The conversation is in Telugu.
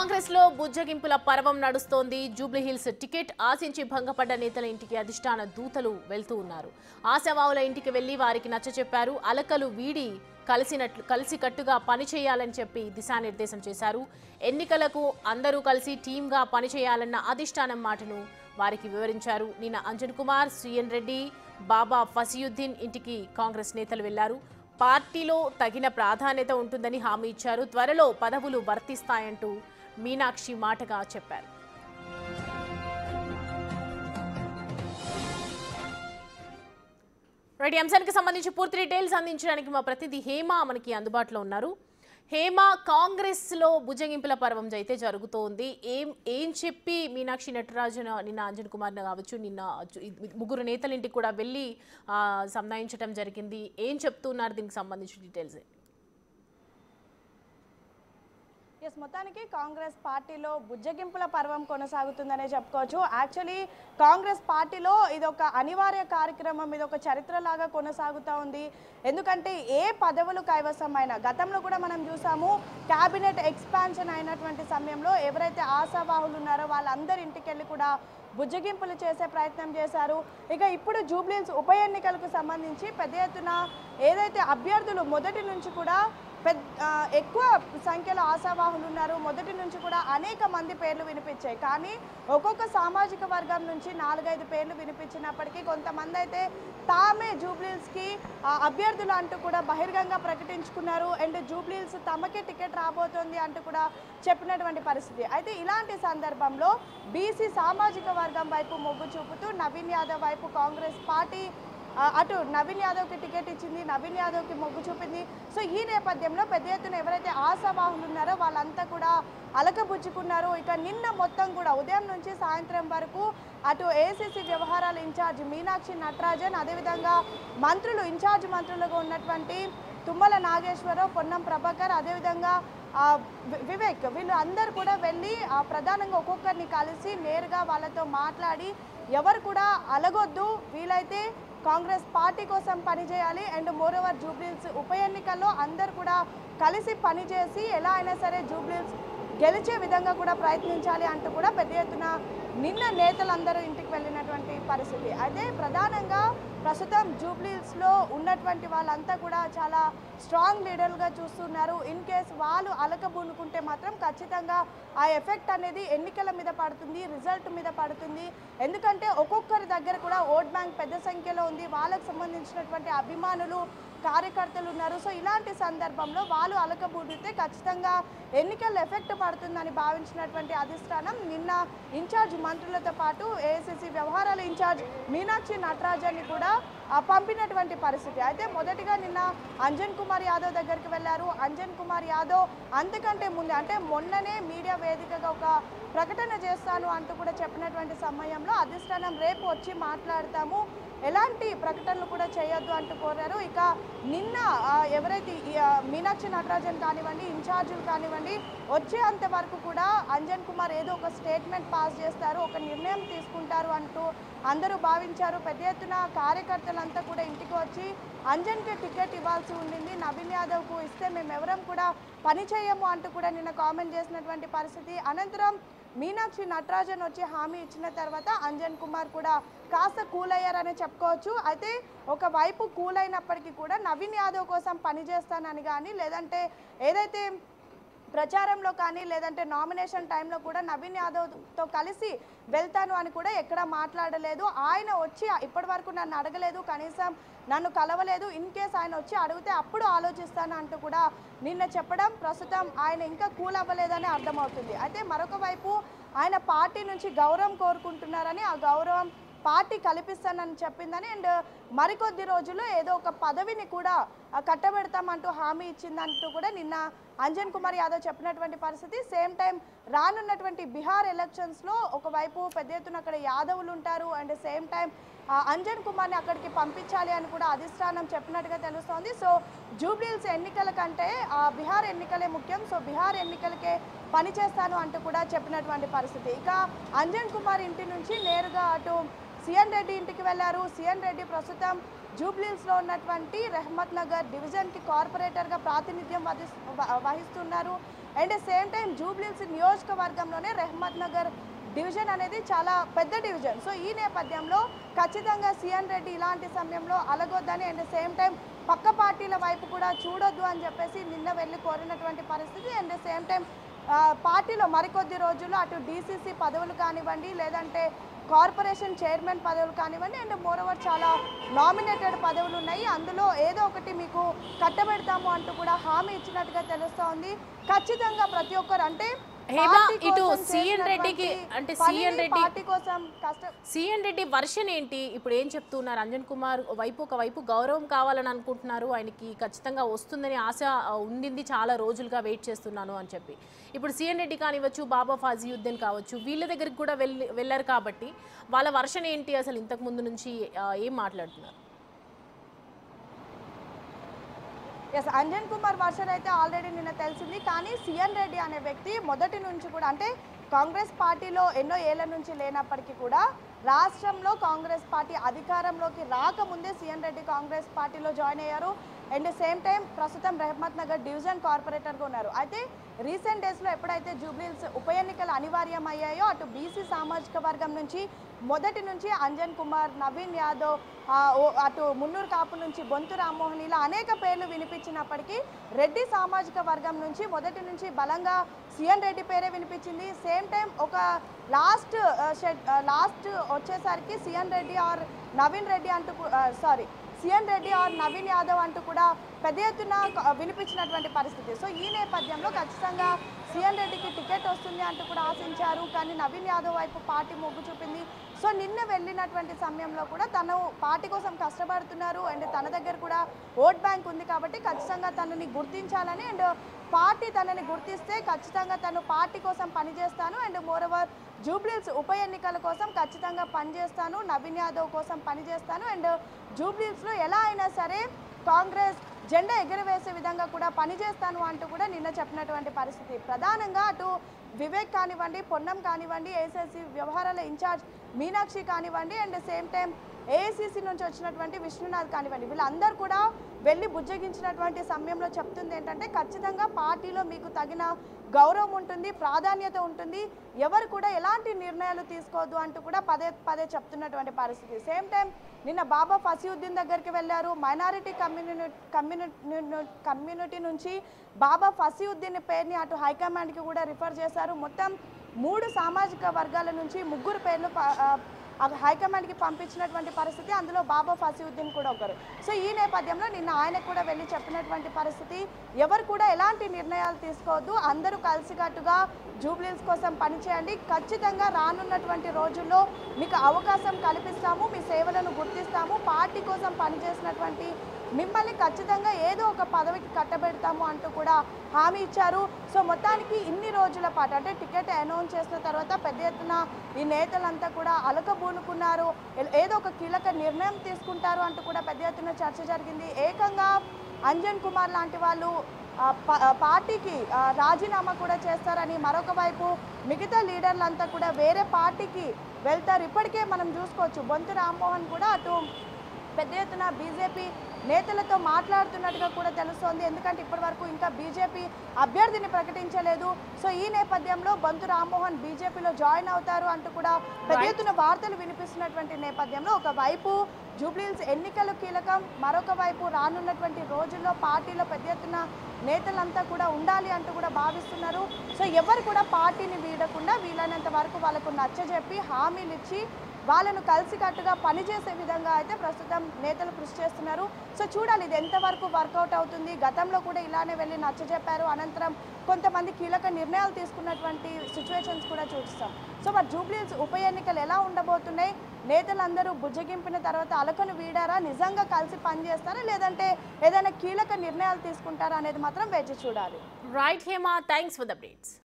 కాంగ్రెస్ లో బుజ్జగింపుల పర్వం నడుస్తోంది. జూబ్లీహిల్స్ టికెట్ ఆశించి భంగపడ్డ నేతల ఇంటికి అధిష్టాన దూతలు వెళ్తూ ఉన్నారు. ఆశావాహుల ఇంటికి వెళ్లి వారికి నచ్చచెప్పారు. అలకలు వీడి కలిసికట్టుగా పనిచేయాలని చెప్పి దిశానిర్దేశం చేశారు. ఎన్నికలకు అందరూ కలిసి టీంగా పనిచేయాలన్న అధిష్టానం మాటను వారికి వివరించారు. నిన్న అంజన్ కుమార్, సిఎన్ రెడ్డి, బాబా ఫసియుద్దీన్ ఇంటికి కాంగ్రెస్ నేతలు వెళ్లారు. పార్టీలో తగిన ప్రాధాన్యత ఉంటుందని హామీ ఇచ్చారు. త్వరలో పదవులు వర్తిస్తాయంటూ మీనాక్షి మాటగా చెప్పారు. రైట్, అంశానికి సంబంధించి పూర్తి డీటెయిల్స్ అందించడానికి మా ప్రతినిధి హేమ మనకి అందుబాటులో ఉన్నారు. హేమ, కాంగ్రెస్ లో భుజగింపుల పర్వం అయితే జరుగుతోంది. ఏం చెప్పి మీనాక్షి నటరాజన్ నిన్న అంజన్ కుమార్ కావచ్చు, నిన్న ముగ్గురు నేతల ఇంటికి కూడా వెళ్ళి సంధాయించడం జరిగింది. ఏం చెప్తున్నారు దీనికి సంబంధించిన డీటెయిల్స్? మొత్తానికి కాంగ్రెస్ పార్టీలో బుజ్జగింపుల పర్వం కొనసాగుతుందనే చెప్పుకోవచ్చు. యాక్చువల్లీ కాంగ్రెస్ పార్టీలో ఇది ఒక అనివార్య కార్యక్రమం, ఇది ఒక చరిత్రలాగా కొనసాగుతూ ఉంది. ఎందుకంటే ఏ పదవులు కైవసమైనా గతంలో కూడా మనం చూసాము, క్యాబినెట్ ఎక్స్పాన్షన్ అయినటువంటి సమయంలో ఎవరైతే ఆశావాహులు ఉన్నారో వాళ్ళందరి ఇంటికి వెళ్ళి కూడా బుజ్జగింపులు చేసే ప్రయత్నం చేశారు. ఇక ఇప్పుడు జూబ్లీహిల్స్ ఉప ఎన్నికలకు సంబంధించి పెద్ద ఎత్తున ఏదైతే అభ్యర్థులు మొదటి నుంచి కూడా ఎక్కువ సంఖ్యలో ఆశావాహులు ఉన్నారు. మొదటి నుంచి కూడా అనేక మంది పేర్లు వినిపించాయి. కానీ ఒక్కొక్క సామాజిక వర్గం నుంచి 4-5 పేర్లు వినిపించినప్పటికీ కొంతమంది అయితే తామే జూబ్లీహిల్స్కి అభ్యర్థులు అంటూ కూడా బహిరంగంగా ప్రకటించుకున్నారు. అండ్ జూబ్లీహిల్స్ తమకే టికెట్ రాబోతోంది అంటూ కూడా చెప్పినటువంటి పరిస్థితి. అయితే ఇలాంటి సందర్భంలో బీసీ సామాజిక వర్గం వైపు మొగ్గు చూపుతూ నవీన్ యాదవ్ వైపు కాంగ్రెస్ పార్టీ అటు నవీన్ యాదవ్కి టికెట్ ఇచ్చింది, నవీన్ యాదవ్కి మొగ్గు చూపింది. సో ఈ నేపథ్యంలో పెద్ద ఎత్తున ఎవరైతే ఆశావాహులు ఉన్నారో వాళ్ళంతా కూడా అలకబుచ్చుకున్నారు. ఇక నిన్న మొత్తం కూడా ఉదయం నుంచి సాయంత్రం వరకు అటు ఏఐసీసీ వ్యవహారాల ఇన్ఛార్జ్ మీనాక్షి నటరాజన్, అదేవిధంగా మంత్రులు, ఇన్ఛార్జ్ మంత్రులుగా ఉన్నటువంటి తుమ్మల నాగేశ్వరరావు, పొన్నం ప్రభాకర్, అదేవిధంగా వివేక్, వీళ్ళు అందరూ కూడా వెళ్ళి ప్రధానంగా ఒక్కొక్కరిని కలిసి నేరుగా వాళ్ళతో మాట్లాడి ఎవరు కూడా అలగొద్దు, వీలైతే కాంగ్రెస్ పార్టీ కోసం పనిచేయాలి, అండ్ మోరోవర్ జూబ్లీహిల్స్ ఉప ఎన్నికల్లో అందరు కూడా కలిసి పనిచేసి ఎలా అయినా సరే జూబ్లీహిల్స్ గెలిచే విధంగా కూడా ప్రయత్నించాలి అంటూ కూడా పెద్ద ఎత్తున నిన్న నేతలందరూ ఇంటికి వెళ్ళినటువంటి పరిస్థితి. అయితే ప్రధానంగా ప్రస్తుతం జూబ్లీహిల్స్లో ఉన్నటువంటి వాళ్ళంతా కూడా చాలా స్ట్రాంగ్ లీడర్లుగా చూస్తున్నారు. ఇన్ కేస్ వాళ్ళు అలకబూనుకుంటే మాత్రం ఖచ్చితంగా ఆ ఎఫెక్ట్ అనేది ఎన్నికల మీద పడుతుంది, రిజల్ట్ మీద పడుతుంది. ఎందుకంటే ఒక్కొక్కరి దగ్గర కూడా ఓట్ బ్యాంక్ పెద్ద సంఖ్యలో ఉంది, వాళ్ళకు సంబంధించినటువంటి అభిమానులు, కార్యకర్తలు ఉన్నారు. సో ఇలాంటి సందర్భంలో వాళ్ళు అలకబూడితే ఖచ్చితంగా ఎన్నికల్లో ఎఫెక్ట్ పడుతుందని భావించినటువంటి అధిష్టానం నిన్న ఇన్ఛార్జ్ మంత్రులతో పాటు ఏఐసీసీ వ్యవహారాల ఇన్ఛార్జ్ మీనాక్షి నటరాజన్ని కూడా పంపినటువంటి పరిస్థితి. అయితే మొదటిగా నిన్న అంజన్ కుమార్ యాదవ్ దగ్గరికి వెళ్ళారు. అంజన్ కుమార్ యాదవ్ అంతకంటే ముందే, అంటే మొన్ననే మీడియా వేదికగా ఒక ప్రకటన చేస్తాను అంటూ కూడా చెప్పినటువంటి సమయంలో అధిష్టానం రేపు వచ్చి మాట్లాడతాము, ఎలాంటి ప్రకటనలు కూడా చేయొద్దు అంటూ కోరారు. ఇక నిన్న ఎవరైతే మీనాక్షి నటరాజన్ కానివ్వండి, ఇన్ఛార్జీలు కానివ్వండి, వచ్చేంత వరకు కూడా అంజన్ కుమార్ ఏదో ఒక స్టేట్మెంట్ పాస్ చేస్తారు, ఒక నిర్ణయం తీసుకుంటారు అంటూ అందరూ భావించారు. పెద్ద ఎత్తున కార్యకర్తలంతా కూడా ఇంటికి వచ్చి అంజన్కి టికెట్ ఇవ్వాల్సి ఉండింది, నవీన్ యాదవ్కు ఇస్తే మేము ఎవరం కూడా పని చేయము అంటూ కూడా నిన్న కామెంట్ చేసినటువంటి పరిస్థితి. అనంతరం మీనాక్షి నటరాజన్ వచ్చి హామీ ఇచ్చిన తర్వాత అంజన్ కుమార్ కూడా కాస్త కూల్ అయ్యారని చెప్పుకోవచ్చు. అయితే ఒకవైపు కూల్ అయినప్పటికీ కూడా నవీన్ యాదవ్ కోసం పనిచేస్తానని కానీ, లేదంటే ఏదైతే ప్రచారంలో కానీ, లేదంటే నామినేషన్ టైంలో కూడా నవీన్ యాదవ్తో కలిసి వెళ్తాను అని కూడా ఎక్కడా మాట్లాడలేదు. ఆయన వచ్చి ఇప్పటి వరకు నన్ను అడగలేదు, కనీసం నన్ను కలవలేదు, ఇన్ కేస్ ఆయన వచ్చి అడిగితే అప్పుడు ఆలోచిస్తాను అంటూ కూడా నిన్న చెప్పడం ప్రస్తుతం ఆయన ఇంకా కూల్ అవ్వలేదని అర్థమవుతుంది. అయితే మరొక వైపు ఆయన పార్టీ నుంచి గౌరవం కోరుకుంటున్నారని, ఆ గౌరవం పార్టీ కల్పిస్తానని చెప్పిందని, అండ్ మరికొద్ది రోజుల్లో ఏదో ఒక పదవిని కూడా కట్టబెడతామంటూ హామీ ఇచ్చిందంటూ కూడా నిన్న అంజన్ కుమార్ యాదవ్ చెప్పినటువంటి పరిస్థితి. సేమ్ టైం రానున్నటువంటి బీహార్ ఎలక్షన్స్లో ఒకవైపు పెద్ద ఎత్తున అక్కడ యాదవులు ఉంటారు, అండ్ సేమ్ టైం అంజన్ కుమార్ని అక్కడికి పంపించాలి అని కూడా అధిష్టానం చెప్పినట్టుగా తెలుస్తోంది. సో జూబ్లీహిల్స్ ఎన్నికల కంటే బీహార్ ఎన్నికలే ముఖ్యం, సో బీహార్ ఎన్నికలకే పనిచేస్తాను అంటూ కూడా చెప్పినటువంటి పరిస్థితి. ఇక అంజన్ కుమార్ ఇంటి నుంచి నేరుగా అటు సిఎన్ రెడ్డి ఇంటికి వెళ్లారు. సిఎన్ రెడ్డి ప్రస్తుతం జూబ్లీహిల్స్లో ఉన్నటువంటి రెహమత్ నగర్ డివిజన్కి కార్పొరేటర్గా ప్రాతినిధ్యం వహిస్తున్నారు. అండ్ సేమ్ టైం జూబ్లీహిల్స్ నియోజకవర్గంలోనే రెహ్మత్ నగర్ డివిజన్ అనేది చాలా పెద్ద డివిజన్. సో ఈ నేపథ్యంలో ఖచ్చితంగా సిఎన్ రెడ్డి ఇలాంటి సమయంలో అలగొద్దని అండ్ సేమ్ టైం పక్క పార్టీల వైపు కూడా చూడొద్దు అని చెప్పేసి నిన్న వెళ్ళి కోరినటువంటి పరిస్థితి. అండ్ సేమ్ టైం పార్టీలో మరికొద్ది రోజుల్లో అటు డీసీసీ పదవులు కానివ్వండి, లేదంటే కార్పొరేషన్ చైర్మన్ పదవులు కానివ్వండి, అండ్ మోరోవర్ చాలా నామినేటెడ్ పదవులు ఉన్నాయి. అందులో ఏదో ఒకటి మీకు కట్టబెడతాము అంటూ కూడా హామీ ఇచ్చినట్టుగా తెలుస్తోంది. ఖచ్చితంగా ప్రతి ఒక్కరు అంటే ఇటు సిఎన్ రెడ్డికి అంటే సిఎన్ రెడ్డి వర్షన్ ఏంటి, ఇప్పుడు ఏం చెప్తున్నారు? అంజన్ కుమార్ ఒకవైపు గౌరవం కావాలని అనుకుంటున్నారు, ఆయనకి ఖచ్చితంగా వస్తుందని ఆశ ఉండింది, చాలా రోజులుగా వెయిట్ చేస్తున్నాను అని చెప్పి. ఇప్పుడు సిఎన్ రెడ్డి కానివ్వచ్చు, బాబా ఫాజియుద్దీన్ కావచ్చు, వీళ్ళ దగ్గరికి కూడా వెళ్ళారు కాబట్టి వాళ్ళ వర్షన్ ఏంటి, అసలు ఇంతకు ముందు నుంచి ఏం మాట్లాడుతున్నారు? ఎస్, అంజన్ కుమార్ వర్షన్ అయితే ఆల్రెడీ నిన్న తెలిసింది. కానీ సిఎన్ రెడ్డి అనే వ్యక్తి మొదటి నుంచి కూడా అంటే కాంగ్రెస్ పార్టీలో ఎన్నో ఏళ్ల నుంచి లేనప్పటికీ కూడా రాష్ట్రంలో కాంగ్రెస్ పార్టీ అధికారంలోకి రాకముందే సిఎన్ రెడ్డి కాంగ్రెస్ పార్టీలో జాయిన్ అయ్యారు. అండ్ సేమ్ టైం ప్రస్తుతం రెహ్మత్ నగర్ డివిజన్ కార్పొరేటర్గా ఉన్నారు. అయితే రీసెంట్ డేస్లో ఎప్పుడైతే జూబ్లీహిల్స్ ఉప ఎన్నికలు అనివార్యం అయ్యాయో అటు బీసీ సామాజిక వర్గం నుంచి మొదటి నుంచి అంజన్ కుమార్, నవీన్ యాదవ్, అటు మున్నూరు కాపు నుంచి బొంతు రామ్మోహన్ ఇలా అనేక పేర్లు వినిపించినప్పటికీ రెడ్డి సామాజిక వర్గం నుంచి మొదటి నుంచి బలంగా సిఎన్ రెడ్డి పేరే వినిపించింది. సేమ్ టైం ఒక లాస్ట్ వచ్చేసరికి సిఎన్ రెడ్డి ఆర్ నవీన్ రెడ్డి అంటూ సిఎన్ రెడ్డి ఆర్ నవీన్ యాదవ్ అంటూ కూడా పెద్ద ఎత్తున వినిపించినటువంటి పరిస్థితి. సో ఈ నేపథ్యంలో ఖచ్చితంగా సిఎన్ రెడ్డికి టికెట్ వస్తుంది అంటూ కూడా ఆశించారు. కానీ నవీన్ యాదవ్ వైపు పార్టీ మొగ్గు చూపింది. సో నిన్న వెళ్ళినటువంటి సమయంలో కూడా తను పార్టీ కోసం కష్టపడుతున్నారు అండ్ తన దగ్గర కూడా ఓట్ బ్యాంక్ ఉంది కాబట్టి ఖచ్చితంగా తనని గుర్తించాలని అండ్ పార్టీ తనని గుర్తిస్తే ఖచ్చితంగా తను పార్టీ కోసం పనిచేస్తాను అండ్ మోరోవర్ జూబ్లీహిల్స్ ఉప ఎన్నికల కోసం ఖచ్చితంగా పనిచేస్తాను, నవీన్ యాదవ్ కోసం పనిచేస్తాను అండ్ జూబ్లీహిల్స్లో ఎలా అయినా సరే కాంగ్రెస్ జెండా ఎగురవేసే విధంగా కూడా పనిచేస్తాను అంటూ కూడా నిన్న చెప్పినటువంటి పరిస్థితి. ప్రధానంగా అటు వివేక్ కానివ్వండి, పొన్నం కానివ్వండి, ఏసీసీ వ్యవహారాల ఇన్ఛార్జ్ మీనాక్షి కానివ్వండి అండ్ సేమ్ టైం ఏఐసీసీ నుంచి వచ్చినటువంటి విష్ణునాథ్ కానివ్వండి, వీళ్ళందరూ కూడా వెళ్ళి బుజ్జగించినటువంటి సమయంలో చెప్తుంది ఏంటంటే ఖచ్చితంగా పార్టీలో మీకు తగిన గౌరవం ఉంటుంది, ప్రాధాన్యత ఉంటుంది, ఎవరు కూడా ఎలాంటి నిర్ణయాలు తీసుకోవద్దు అంటూ కూడా పదే చెప్తున్నటువంటి పరిస్థితి. సేమ్ టైం నిన్న బాబా ఫసియుద్దీన్ దగ్గరికి వెళ్ళారు. మైనారిటీ కమ్యూనిటీ నుంచి బాబా ఫసియుద్దీన్ పేరుని అటు హైకమాండ్కి కూడా రిఫర్ చేశారు. మొత్తం 3 సామాజిక వర్గాల నుంచి 3 పేర్లు హైకమాండ్కి పంపించినటువంటి పరిస్థితి, అందులో బాబా ఫసియుద్దీన్ కూడా ఒకరు. సో ఈ నేపథ్యంలో నిన్న ఆయనకు కూడా వెళ్ళి చెప్పినటువంటి పరిస్థితి, ఎవరు కూడా ఎలాంటి నిర్ణయాలు తీసుకోవద్దు, అందరూ కలిసికట్టుగా జూబ్లీహిల్స్ కోసం పనిచేయండి, ఖచ్చితంగా రానున్నటువంటి రోజుల్లో మీకు అవకాశం కల్పిస్తాము, మీ సేవలను గుర్తిస్తాము, పార్టీ కోసం పనిచేసినటువంటి మిమ్మల్ని ఖచ్చితంగా ఏదో ఒక పదవికి కట్టబెడతాము అంటూ కూడా హామీ ఇచ్చారు. సో మొత్తానికి ఇన్ని రోజుల పాటు అంటే టికెట్ అనౌన్స్ చేసిన తర్వాత పెద్ద ఎత్తున ఈ నేతలంతా కూడా అలకబూనుకున్నారు, ఏదో ఒక కీలక నిర్ణయం తీసుకుంటారు అంటూ కూడా పెద్ద ఎత్తున చర్చ జరిగింది. ఏకంగా అంజన్ కుమార్ లాంటి వాళ్ళు పార్టీకి రాజీనామా కూడా చేస్తారని, మరొక వైపు మిగతా లీడర్లంతా కూడా వేరే పార్టీకి వెళ్తారు. ఇప్పటికే మనం చూసుకోవచ్చు బొంతు రామ్మోహన్ కూడా అటు పెద్ద ఎత్తున బీజేపీ నేతలతో మాట్లాడుతున్నట్టుగా కూడా తెలుస్తోంది. ఎందుకంటే ఇప్పటి వరకు ఇంకా బీజేపీ అభ్యర్థిని ప్రకటించలేదు. సో ఈ నేపథ్యంలో బొంతు రామ్మోహన్ బీజేపీలో జాయిన్ అవుతారు అంటూ కూడా పెద్ద ఎత్తున వార్తలు వినిపిస్తున్నటువంటి నేపథ్యంలో ఒకవైపు జూబ్లీహిల్స్ ఎన్నికలు కీలకం, మరొక వైపు రానున్నటువంటి రోజుల్లో పార్టీలో పెద్ద ఎత్తున నేతలంతా కూడా ఉండాలి అంటూ కూడా భావిస్తున్నారు. సో ఎవరు కూడా పార్టీని వీడకుండా వీలైనంత వరకు వాళ్ళకు నచ్చజెప్పి హామీలు ఇచ్చి వాళ్ళను కలిసికట్టుగా పనిచేసే విధంగా అయితే ప్రస్తుతం నేతలు కృషి చేస్తున్నారు. సో చూడాలి ఇది ఎంతవరకు వర్కౌట్ అవుతుంది. గతంలో కూడా ఇలానే వెళ్ళి నచ్చజెప్పారు, అనంతరం కొంతమంది కీలక నిర్ణయాలు తీసుకున్నటువంటి సిచ్యువేషన్స్ కూడా చూస్తాం. సో మరి జూబ్లీహిల్స్ ఉప ఎన్నికలు ఎలా ఉండబోతున్నాయి, నేతలందరూ బుజ్జగింపిన తర్వాత అలకను వీడారా, నిజంగా కలిసి పనిచేస్తారా, లేదంటే ఏదైనా కీలక నిర్ణయాలు తీసుకుంటారా అనేది మాత్రం వేచి చూడాలి. Right Hema, thanks for the updates.